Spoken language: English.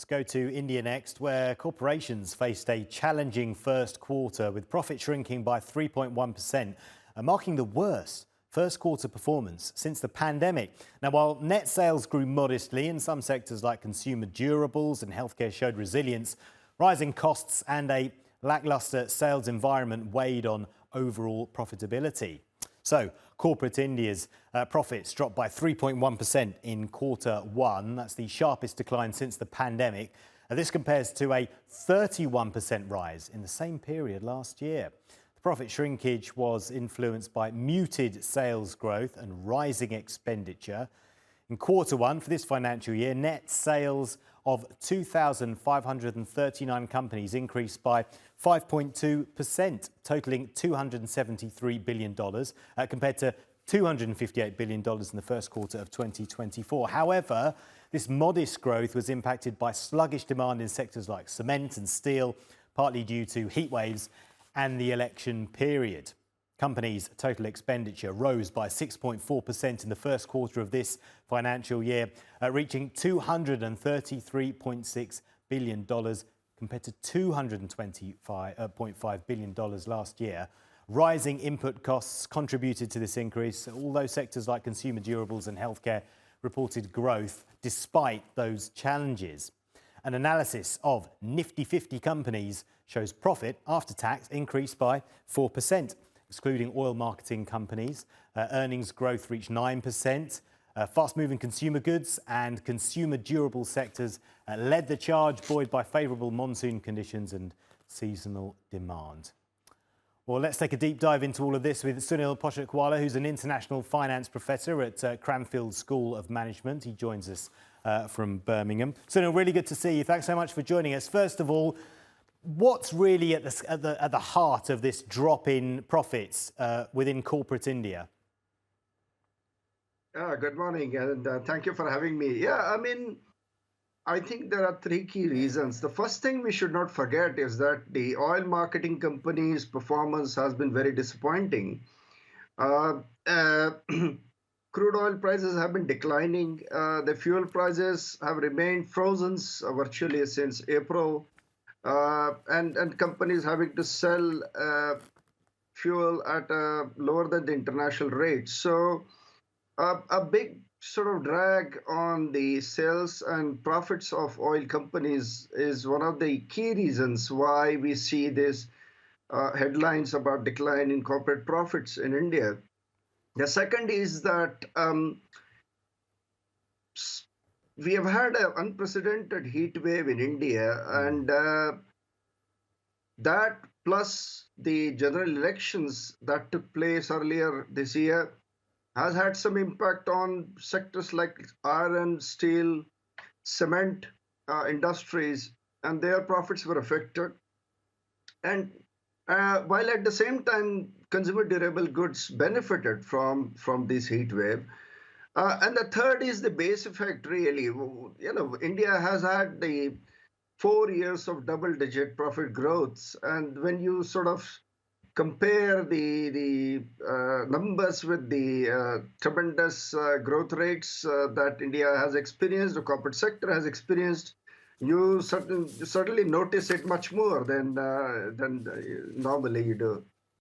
Let's go to India next, where corporations faced a challenging first quarter with profit shrinking by 3.1%, marking the worst first quarter performance since the pandemic. Now, while net sales grew modestly in some sectors like consumer durables and healthcare showed resilience, rising costs and a lacklustre sales environment weighed on overall profitability. So, corporate India's profits dropped by 3.1% in quarter one. That's the sharpest decline since the pandemic. This compares to a 31% rise in the same period last year. The profit shrinkage was influenced by muted sales growth and rising expenditure. In quarter one for this financial year, net sales of 2,539 companies increased by 5.2%, totaling $273 billion, compared to $258 billion in the first quarter of 2024. However, this modest growth was impacted by sluggish demand in sectors like cement and steel, partly due to heat waves and the election period. Companies' total expenditure rose by 6.4% in the first quarter of this financial year, reaching $233.6 billion compared to $225.5 billion last year. Rising input costs contributed to this increase, although sectors like consumer durables and healthcare reported growth despite those challenges. An analysis of Nifty 50 companies shows profit after tax increased by 4%. Excluding oil marketing companies, earnings growth reached 9%. Fast-moving consumer goods and consumer durable sectors led the charge, buoyed by favourable monsoon conditions and seasonal demand. Well, let's take a deep dive into all of this with Sunil Poshakwala, who's an international finance professor at Cranfield School of Management. He joins us from Birmingham. Sunil, really good to see you. Thanks so much for joining us. First of all, what's really at the heart of this drop in profits within corporate India? Good morning, and thank you for having me. I think there are three key reasons. The first thing we should not forget is that the oil marketing companies' performance has been very disappointing. Crude oil prices have been declining. The fuel prices have remained frozen virtually since April. And companies having to sell fuel at lower than the international rate. So a big sort of drag on the sales and profits of oil companies is one of the key reasons why we see these headlines about decline in corporate profits in India. The second is that we have had an unprecedented heat wave in India, and that plus the general elections that took place earlier this year has had some impact on sectors like iron, steel, cement industries, and their profits were affected. And while at the same time, consumer durable goods benefited from this heat wave. And the third is the base effect, really. India has had the 4 years of double-digit profit growth. And when you sort of compare the numbers with the tremendous growth rates that India has experienced, the corporate sector has experienced, you certainly notice it much more than normally you do.